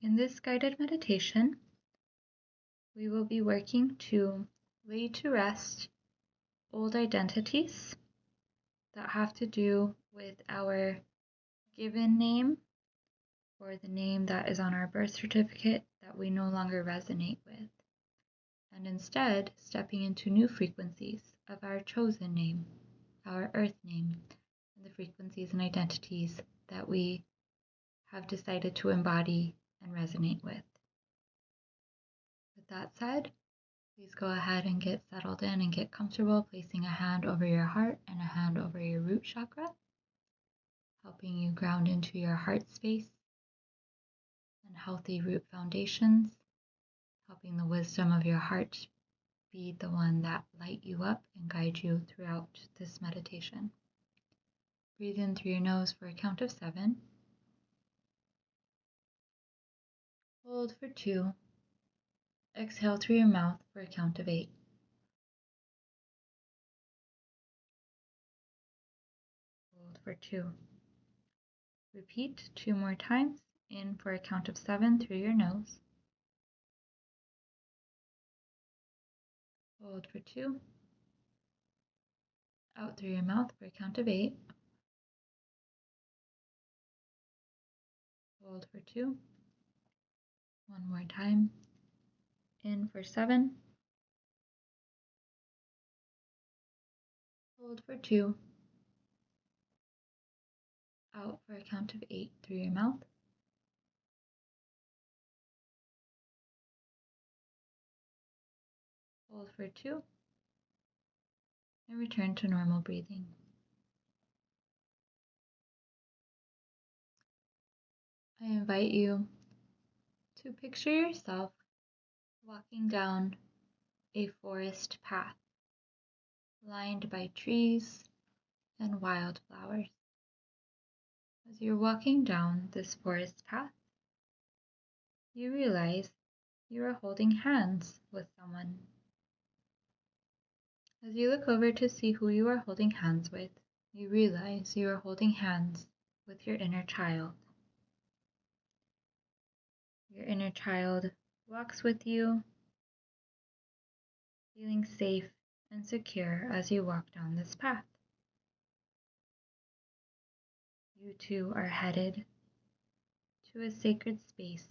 In this guided meditation, we will be working to lay to rest old identities that have to do with our given name or the name that is on our birth certificate that we no longer resonate with, and instead stepping into new frequencies of our chosen name, our earth name, and the frequencies and identities that we have decided to embody and resonate with. With that said, please go ahead and get settled in and get comfortable, placing a hand over your heart and a hand over your root chakra, helping you ground into your heart space and healthy root foundations, helping the wisdom of your heart be the one that light you up and guide you throughout this meditation. Breathe in through your nose for a count of 7. Hold for 2. Exhale through your mouth for a count of 8. Hold for 2. Repeat 2 more times. In for a count of 7 through your nose. Hold for 2. Out through your mouth for a count of 8. Hold for 2. One more time. In for 7. Hold for 2. Out for a count of 8 through your mouth. Hold for 2. And return to normal breathing. I invite you to picture yourself walking down a forest path lined by trees and wildflowers. As you're walking down this forest path, you realize you are holding hands with someone. As you look over to see who you are holding hands with, you realize you are holding hands with your inner child. Your inner child walks with you, feeling safe and secure as you walk down this path. You two are headed to a sacred space.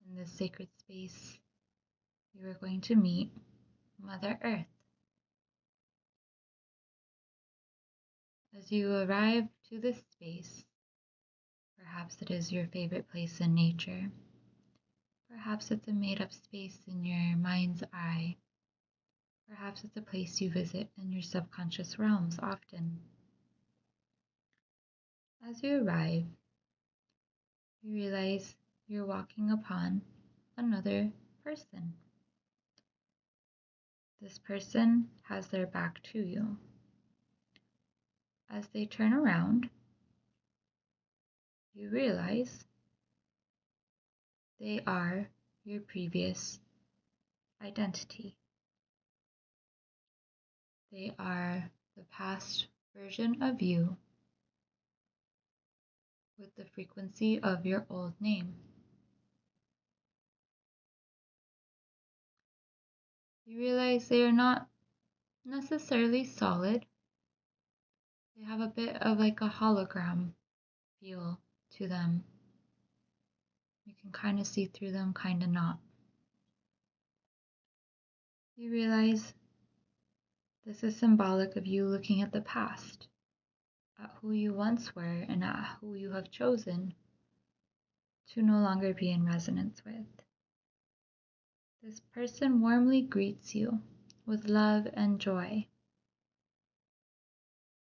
In this sacred space, you are going to meet Mother Earth. As you arrive to this space, perhaps it is your favorite place in nature. Perhaps it's a made-up space in your mind's eye. Perhaps it's a place you visit in your subconscious realms often. As you arrive, you realize you're walking upon another person. This person has their back to you. As they turn around, you realize they are your previous identity. They are the past version of you with the frequency of your old name. You realize they are not necessarily solid. They have a bit of like a hologram feel to them. You can kind of see through them, kind of not. You realize this is symbolic of you looking at the past, at who you once were and at who you have chosen to no longer be in resonance with. This person warmly greets you with love and joy.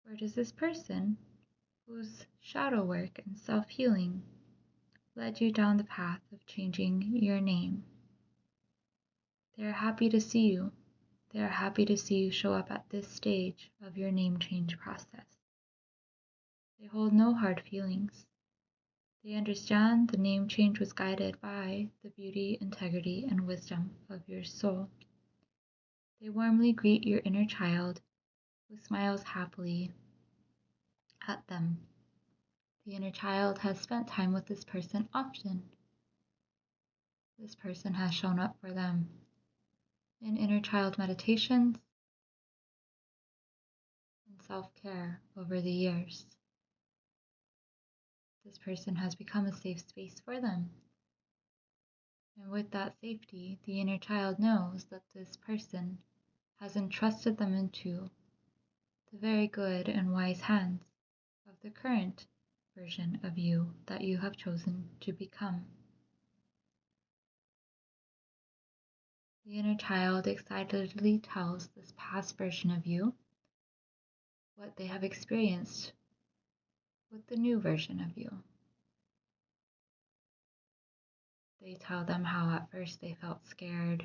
For it is this person whose shadow work and self-healing led you down the path of changing your name. They are happy to see you. They are happy to see you show up at this stage of your name change process. They hold no hard feelings. They understand the name change was guided by the beauty, integrity, and wisdom of your soul. They warmly greet your inner child who smiles happily at them. The inner child has spent time with this person often. This person has shown up for them in inner child meditations and self-care over the years. This person has become a safe space for them. And with that safety, the inner child knows that this person has entrusted them into the very good and wise hands of the current version of you that you have chosen to become. The inner child excitedly tells this past version of you what they have experienced with the new version of you. They tell them how at first they felt scared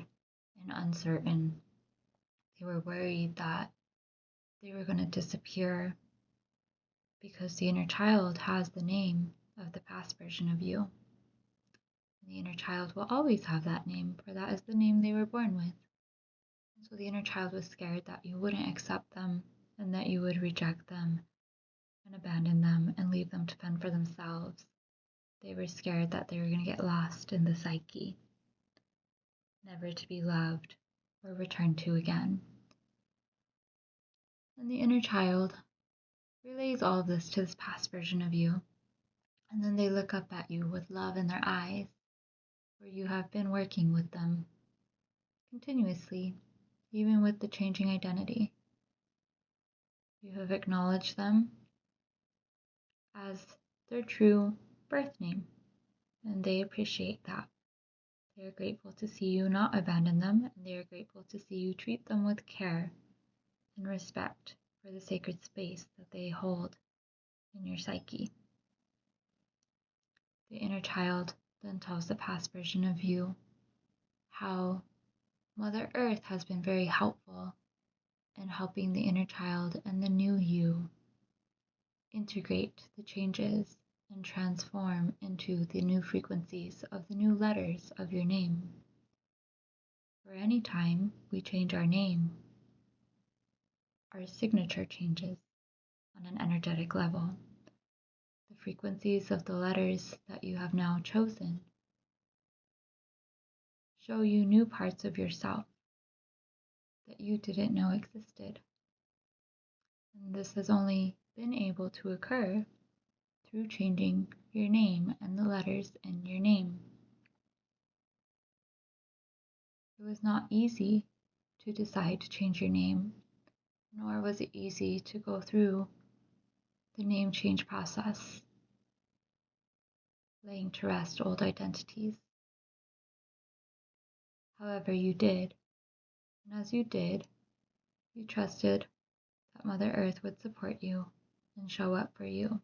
and uncertain. They were worried that they were going to disappear because the inner child has the name of the past version of you. And the inner child will always have that name, for that is the name they were born with. And so the inner child was scared that you wouldn't accept them and that you would reject them and abandon them and leave them to fend for themselves. They were scared that they were going to get lost in the psyche, never to be loved or returned to again. And the inner child relays all of this to this past version of you, and then they look up at you with love in their eyes, where you have been working with them continuously, even with the changing identity. You have acknowledged them as their true birth name, and they appreciate that. They are grateful to see you not abandon them, and they are grateful to see you treat them with care and respect for the sacred space that they hold in your psyche. The inner child then tells the past version of you how Mother Earth has been very helpful in helping the inner child and the new you integrate the changes and transform into the new frequencies of the new letters of your name. For any time we change our name, our signature changes on an energetic level. The frequencies of the letters that you have now chosen show you new parts of yourself that you didn't know existed. And this has only been able to occur through changing your name and the letters in your name. It was not easy to decide to change your name, nor was it easy to go through the name change process, laying to rest old identities. However, you did, and as you did, you trusted that Mother Earth would support you and show up for you.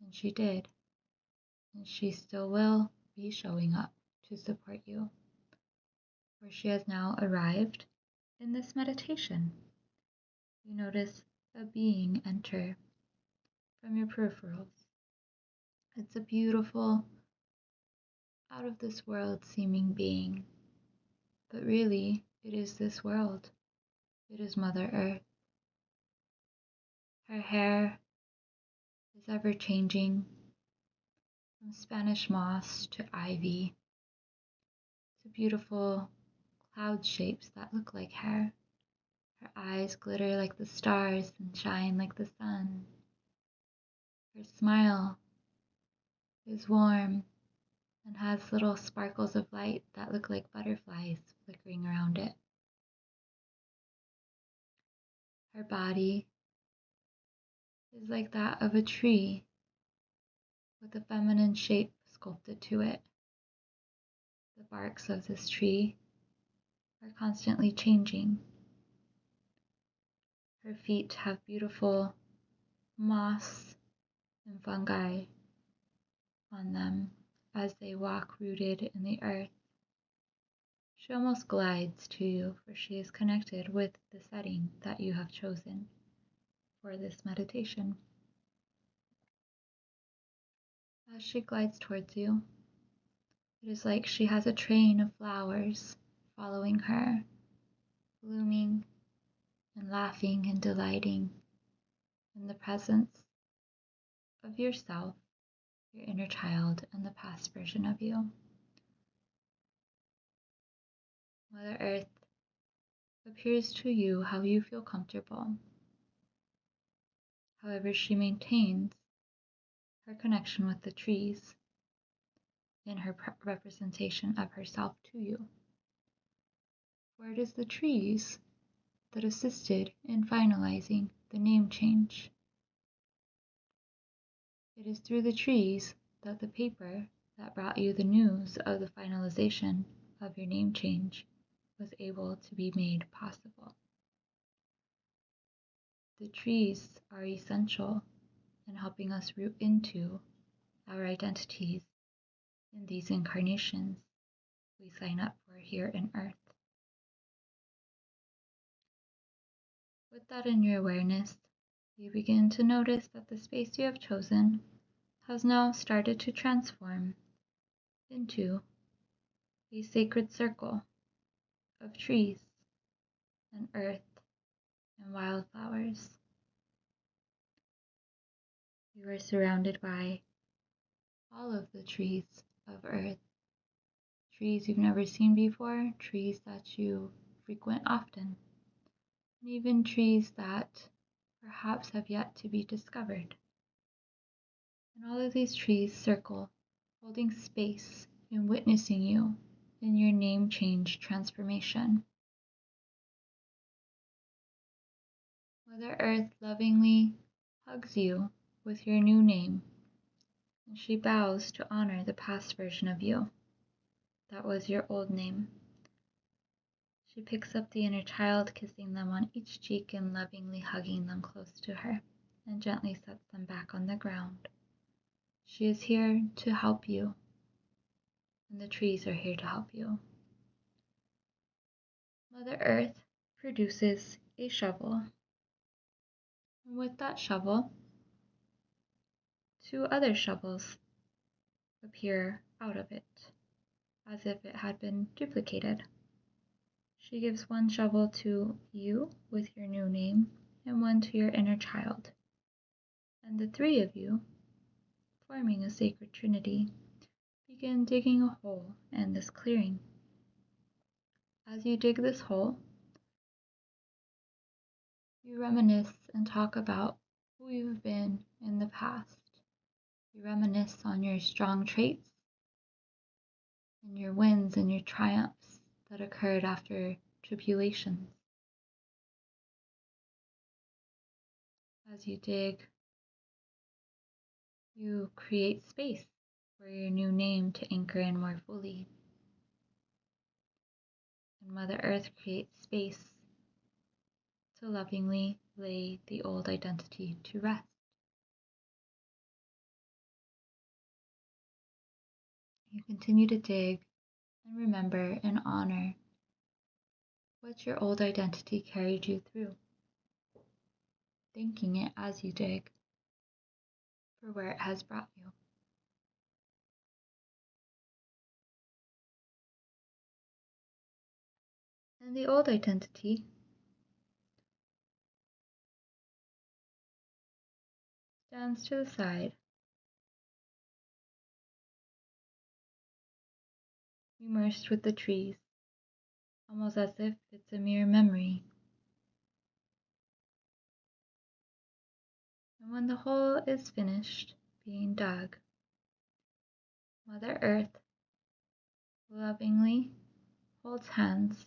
And she did, and she still will be showing up to support you. For she has now arrived in this meditation. You notice a being enter from your peripherals. It's a beautiful, out of this world seeming being, but really it is this world. It is Mother Earth. Her hair is ever changing from Spanish moss to ivy to beautiful cloud shapes that look like hair. Her eyes glitter like the stars and shine like the sun. Her smile is warm and has little sparkles of light that look like butterflies flickering around it. Her body is like that of a tree with a feminine shape sculpted to it. The barks of this tree are constantly changing. Her feet have beautiful moss and fungi on them as they walk rooted in the earth. She almost glides to you, for she is connected with the setting that you have chosen for this meditation. As she glides towards you, it is like she has a train of flowers following her, blooming and laughing and delighting in the presence of yourself, your inner child, and the past version of you. Mother Earth appears to you how you feel comfortable. However, she maintains her connection with the trees in her representation of herself to you. For it is the trees that assisted in finalizing the name change. It is through the trees that the paper that brought you the news of the finalization of your name change was able to be made possible. The trees are essential in helping us root into our identities in these incarnations we sign up for here in Earth. With that in your awareness, you begin to notice that the space you have chosen has now started to transform into a sacred circle of trees and earth and wildflowers. You are surrounded by all of the trees of earth, trees you've never seen before, trees that you frequent often, and even trees that perhaps have yet to be discovered. And all of these trees circle, holding space and witnessing you in your name change transformation. Mother Earth lovingly hugs you with your new name, and she bows to honor the past version of you. That was your old name. She picks up the inner child, kissing them on each cheek and lovingly hugging them close to her, and gently sets them back on the ground. She is here to help you, and the trees are here to help you. Mother Earth produces a shovel, and with that shovel, 2 other shovels appear out of it, as if it had been duplicated. She gives one shovel to you with your new name, and one to your inner child. And the 3 of you, forming a sacred trinity, begin digging a hole in this clearing. As you dig this hole, you reminisce and talk about who you've been in the past. You reminisce on your strong traits and your wins and your triumphs that occurred after tribulations. As you dig, you create space for your new name to anchor in more fully. And Mother Earth creates space to lovingly lay the old identity to rest. You continue to dig and remember and honor what your old identity carried you through, thanking it as you dig for where it has brought you. And the old identity stands to the side, immersed with the trees, almost as if it's a mere memory. And when the hole is finished being dug, Mother Earth lovingly holds hands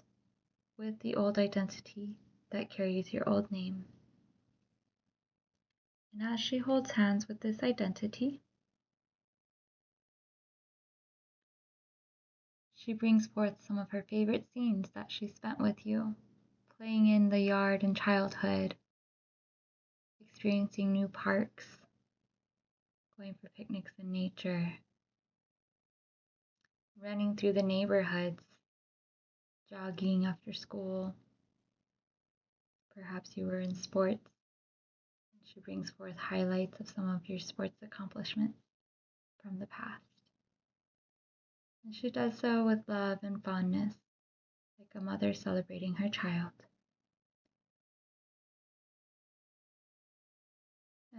with the old identity that carries your old name. And as she holds hands with this identity, she brings forth some of her favorite scenes that she spent with you, playing in the yard in childhood, experiencing new parks, going for picnics in nature, running through the neighborhoods, jogging after school. Perhaps you were in sports. She brings forth highlights of some of your sports accomplishments from the past. And she does so with love and fondness, like a mother celebrating her child.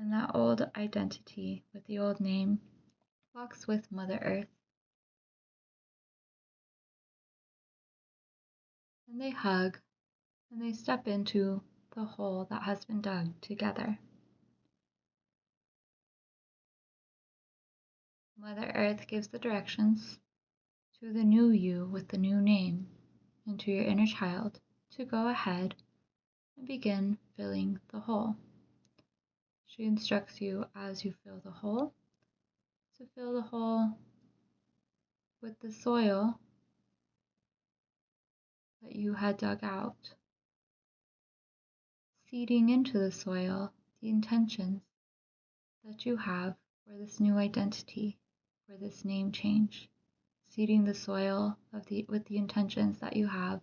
And that old identity with the old name walks with Mother Earth. And they hug and they step into the hole that has been dug together. Mother Earth gives the directions to the new you with the new name and to your inner child to go ahead and begin filling the hole. She instructs you as you fill the hole to fill the hole with the soil that you had dug out, seeding into the soil the intentions that you have for this new identity, for this name change, seeding the soil with the intentions that you have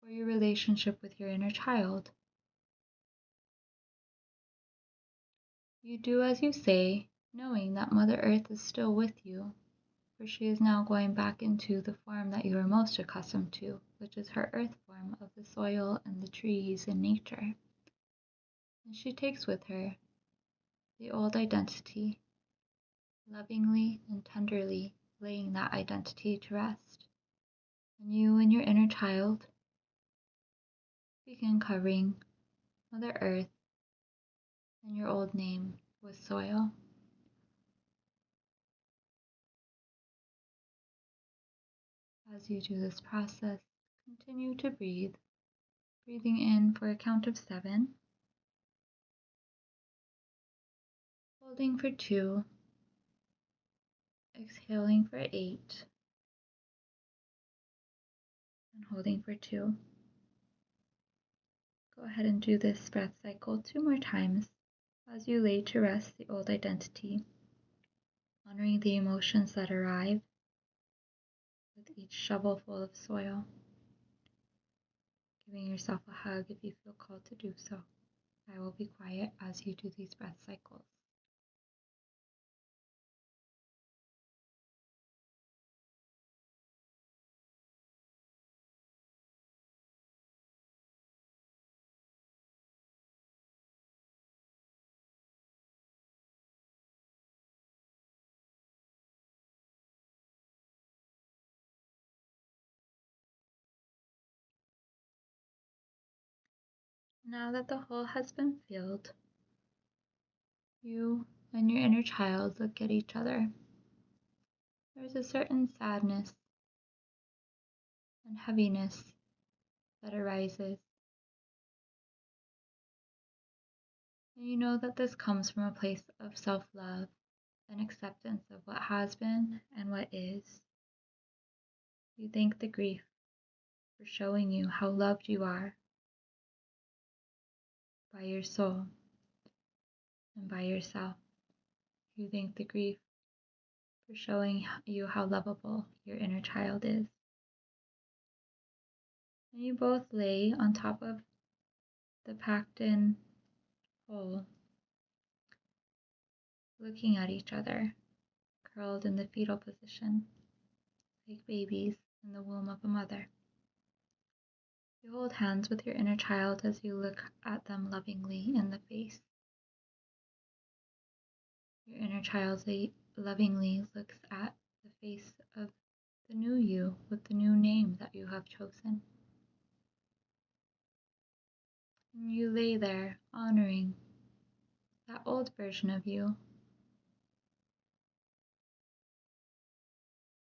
for your relationship with your inner child. You do as you say, knowing that Mother Earth is still with you, for she is now going back into the form that you are most accustomed to, which is her earth form of the soil and the trees and nature. And she takes with her the old identity, lovingly and tenderly laying that identity to rest. And you and your inner child begin covering Mother Earth and your old name with soil. As you do this process, continue to breathe, breathing in for a count of 7, holding for 2, exhaling for 8, and holding for 2. Go ahead and do this breath cycle 2 more times as you lay to rest the old identity, honoring the emotions that arrive with each shovelful of soil, giving yourself a hug if you feel called to do so. I will be quiet as you do these breath cycles. Now that the hole has been filled, you and your inner child look at each other. There's a certain sadness and heaviness that arises. And you know that this comes from a place of self-love and acceptance of what has been and what is. You thank the grief for showing you how loved you are by your soul and by yourself. You thank the grief for showing you how lovable your inner child is. And you both lay on top of the packed in hole, looking at each other, curled in the fetal position, like babies in the womb of a mother. You hold hands with your inner child as you look at them lovingly in the face. Your inner child lovingly looks at the face of the new you with the new name that you have chosen. And you lay there honoring that old version of you.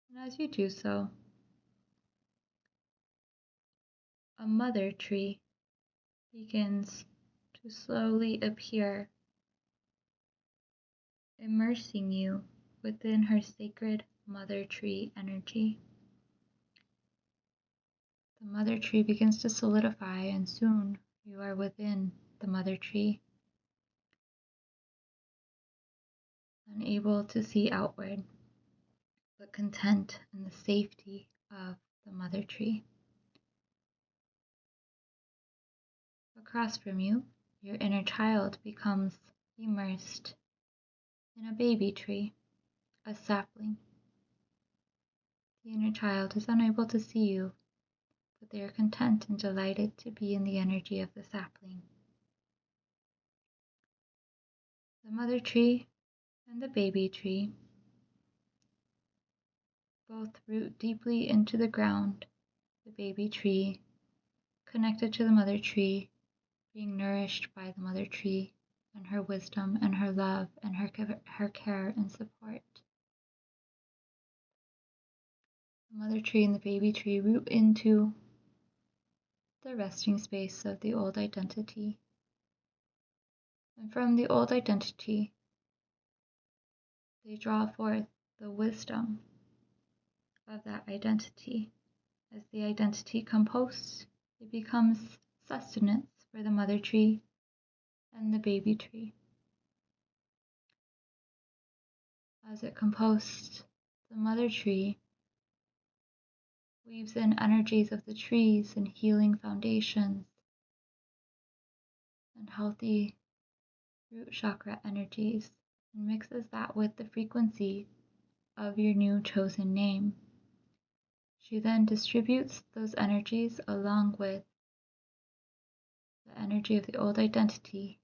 And as you do so, a mother tree begins to slowly appear, immersing you within her sacred mother tree energy. The mother tree begins to solidify, and soon you are within the mother tree, unable to see outward, but content in the safety of the mother tree. Across from you, your inner child becomes immersed in a baby tree, a sapling. The inner child is unable to see you, but they are content and delighted to be in the energy of the sapling. The mother tree and the baby tree both root deeply into the ground. The baby tree connected to the mother tree, being nourished by the mother tree and her wisdom and her love and her care and support. The mother tree and the baby tree root into the resting space of the old identity. And from the old identity, they draw forth the wisdom of that identity. As the identity composts, it becomes sustenance for the mother tree and the baby tree. As it composts, the mother tree weaves in energies of the trees and healing foundations and healthy root chakra energies, and mixes that with the frequency of your new chosen name. She then distributes those energies along with the energy of the old identity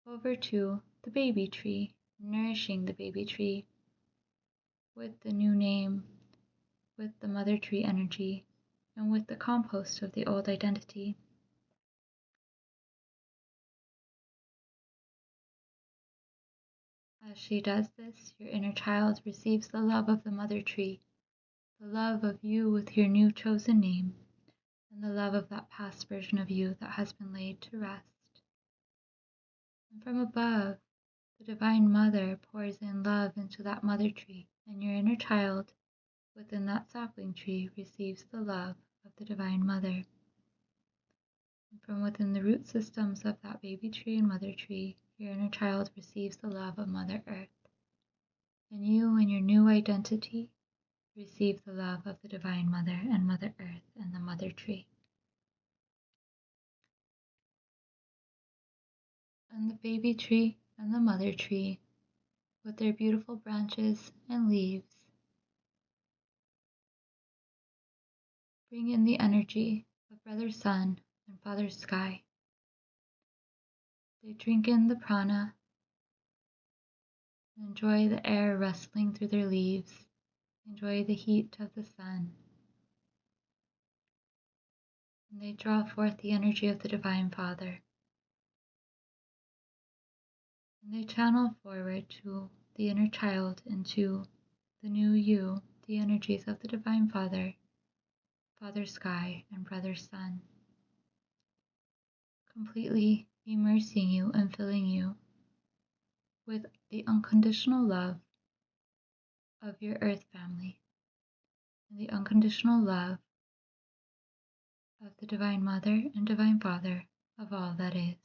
over to the baby tree, nourishing the baby tree with the new name, with the mother tree energy, and with the compost of the old identity. As she does this, your inner child receives the love of the mother tree, the love of you with your new chosen name, and the love of that past version of you that has been laid to rest. And from above, the Divine Mother pours in love into that mother tree, and your inner child within that sapling tree receives the love of the Divine Mother. And from within the root systems of that baby tree and mother tree, your inner child receives the love of Mother Earth. And you and your new identity receive the love of the Divine Mother and Mother Earth and the mother tree. And the baby tree and the mother tree, with their beautiful branches and leaves, bring in the energy of Brother Sun and Father Sky. They drink in the prana and enjoy the air rustling through their leaves, enjoy the heat of the sun. And they draw forth the energy of the Divine Father. And they channel forward to the inner child into the new you, the energies of the Divine Father, Father Sky, and Brother Sun, completely immersing you and filling you with the unconditional love of your earth family and the unconditional love of the Divine Mother and Divine Father of all that is.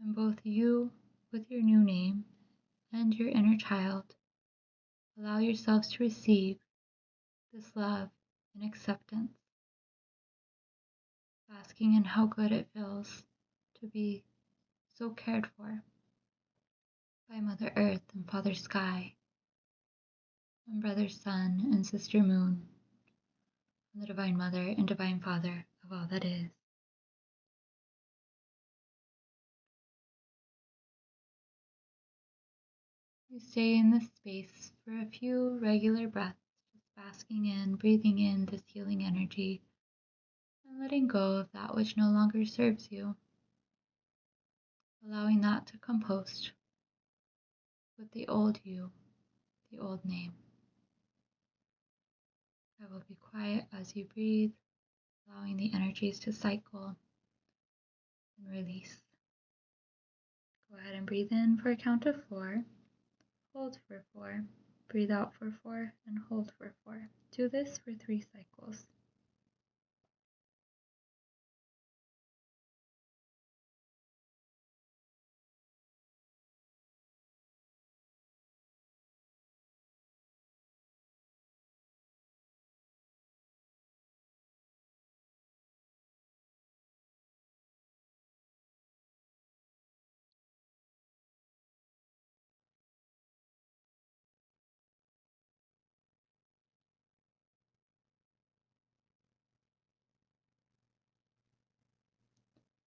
And both you, with your new name, and your inner child, allow yourselves to receive this love and acceptance, basking in how good it feels to be so cared for by Mother Earth and Father Sky, and Brother Sun and Sister Moon, and the Divine Mother and Divine Father of all that is. You stay in this space for a few regular breaths, just basking in, breathing in this healing energy, and letting go of that which no longer serves you, allowing that to compost with the old you, the old name. I will be quiet as you breathe, allowing the energies to cycle and release. Go ahead and breathe in for a count of 4, hold for 4, breathe out for 4, and hold for 4. Do this for 3 cycles.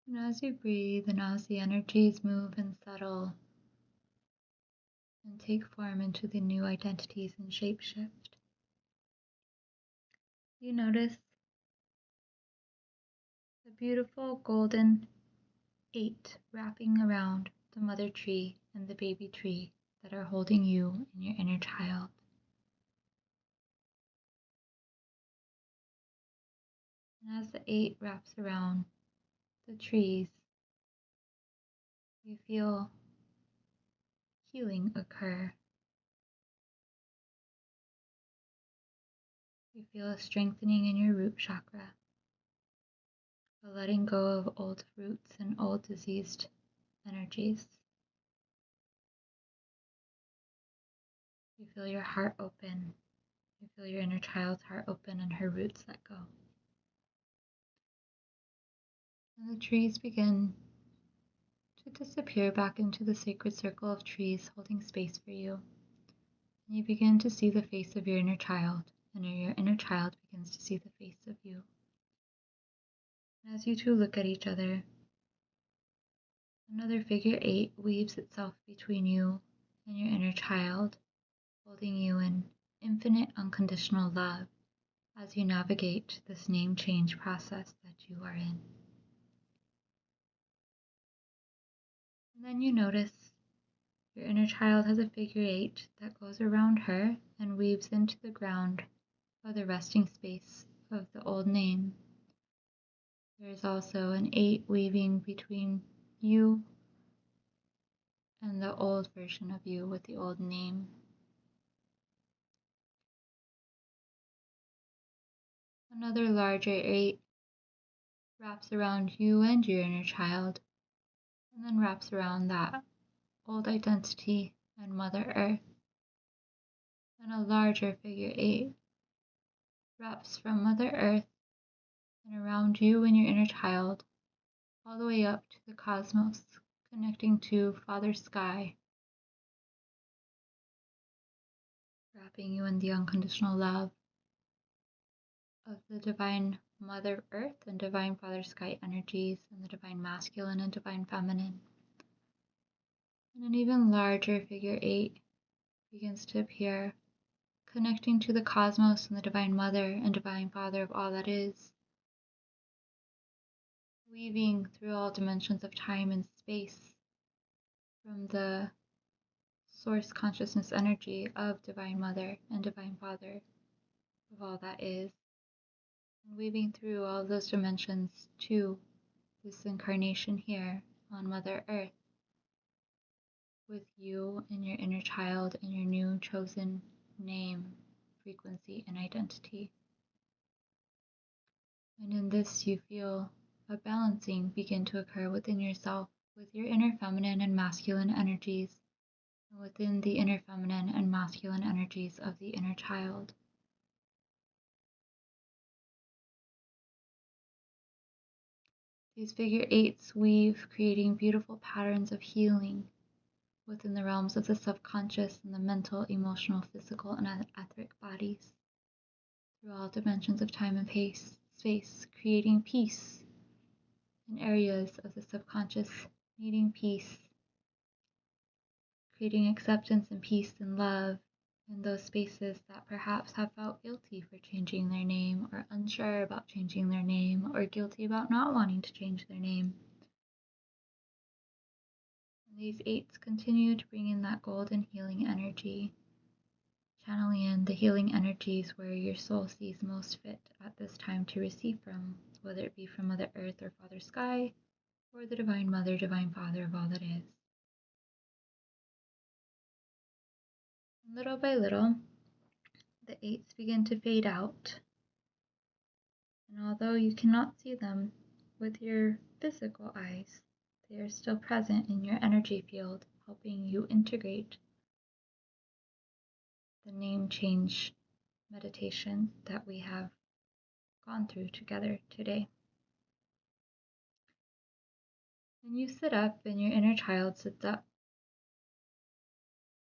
And as you breathe and as the energies move and settle and take form into the new identities and shapeshift, you notice the beautiful golden 8 wrapping around the mother tree and the baby tree that are holding you and your inner child. And as the 8 wraps around the trees, you feel healing occur. You feel a strengthening in your root chakra, a letting go of old roots and old diseased energies. You feel your heart open. You feel your inner child's heart open and her roots let go. And the trees begin to disappear back into the sacred circle of trees holding space for you. And you begin to see the face of your inner child, and your inner child begins to see the face of you. And as you two look at each other, another figure 8 weaves itself between you and your inner child, holding you in infinite unconditional love as you navigate this name change process that you are in. And then you notice your inner child has a figure 8 that goes around her and weaves into the ground of the resting space of the old name. There is also an 8 weaving between you and the old version of you with the old name. Another larger 8 wraps around you and your inner child, and then wraps around that old identity and Mother Earth. And a larger figure 8 wraps from Mother Earth and around you and your inner child, all the way up to the cosmos, connecting to Father Sky, wrapping you in the unconditional love of the Divine Mother Earth and Divine Father Sky energies and the Divine Masculine and Divine Feminine. And an even larger figure 8 begins to appear, connecting to the cosmos and the Divine Mother and Divine Father of all that is, weaving through all dimensions of time and space from the source consciousness energy of Divine Mother and Divine Father of all that is, and weaving through all those dimensions to this incarnation here on Mother Earth with you and your inner child and your new chosen name, frequency, and identity. And in this, you feel a balancing begin to occur within yourself with your inner feminine and masculine energies, and within the inner feminine and masculine energies of the inner child. These figure 8s weave, creating beautiful patterns of healing within the realms of the subconscious and the mental, emotional, physical, and etheric bodies, through all dimensions of time and space, creating peace in areas of the subconscious needing peace, creating acceptance and peace and love in those spaces that perhaps have felt guilty for changing their name, or unsure about changing their name, or guilty about not wanting to change their name. And these 8s continue to bring in that golden healing energy, channeling in the healing energies where your soul sees most fit at this time to receive from, whether it be from Mother Earth or Father Sky, or the Divine Mother, Divine Father of all that is. Little by little, the 8s begin to fade out, and although you cannot see them with your physical eyes, they are still present in your energy field, helping you integrate the name change meditation that we have gone through together today. And you sit up, and your inner child sits up,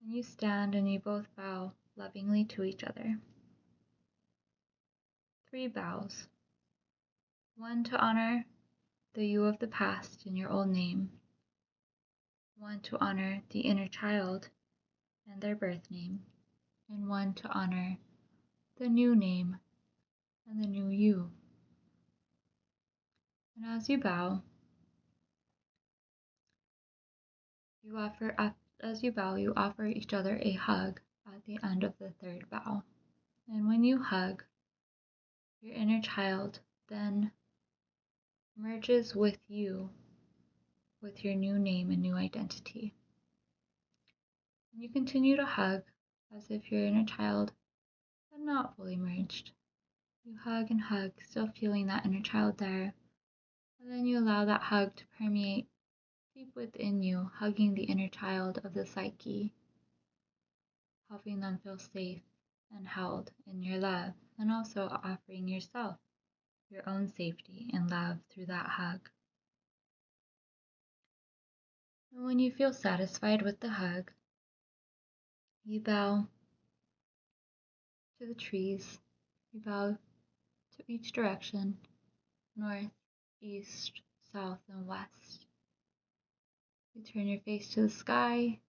and you stand, and you both bow lovingly to each other. 3 bows. 1 to honor the you of the past in your old name, one to honor the inner child and their birth name, and one to honor the new name and the new you. And as you bow, you offer each other a hug at the end of the third bow. And when you hug, your inner child then merges with you, with your new name and new identity. And you continue to hug as if your inner child had not fully merged. You hug and hug, still feeling that inner child there. And then you allow that hug to permeate deep within you, hugging the inner child of the psyche, helping them feel safe and held in your love, and also offering yourself your own safety and love through that hug. And when you feel satisfied with the hug, you bow to the trees. You bow to each direction, north, east, south, and west. You turn your face to the sky,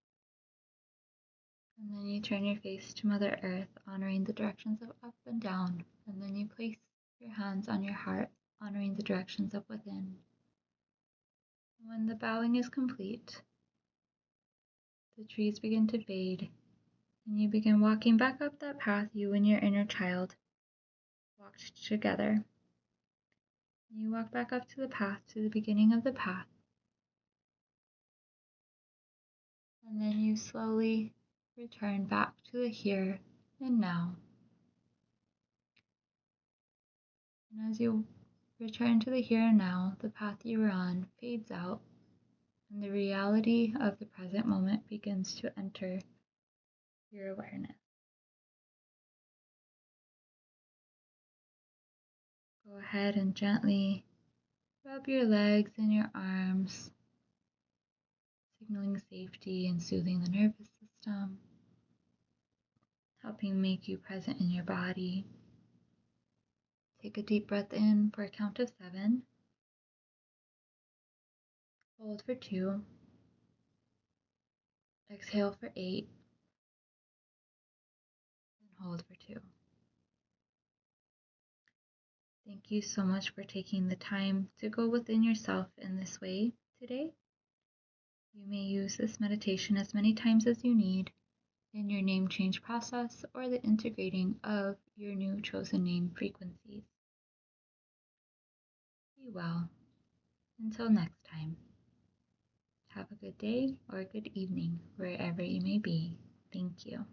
and then you turn your face to Mother Earth, honoring the directions of up and down. And then you place your hands on your heart, honoring the directions up within. When the bowing is complete, the trees begin to fade, and you begin walking back up that path you and your inner child walked together. You walk back up to the path, to the beginning of the path, and then you slowly return back to the here and now. And as you return to the here and now, the path you were on fades out, and the reality of the present moment begins to enter your awareness. Go ahead and gently rub your legs and your arms, signaling safety and soothing the nervous system, helping make you present in your body. Take a deep breath in for a count of 7. Hold for 2. Exhale for 8. And hold for 2. Thank you so much for taking the time to go within yourself in this way today. You may use this meditation as many times as you need in your name change process or the integrating of your new chosen name frequencies. Be well. Until next time. Have a good day or a good evening wherever you may be. Thank you.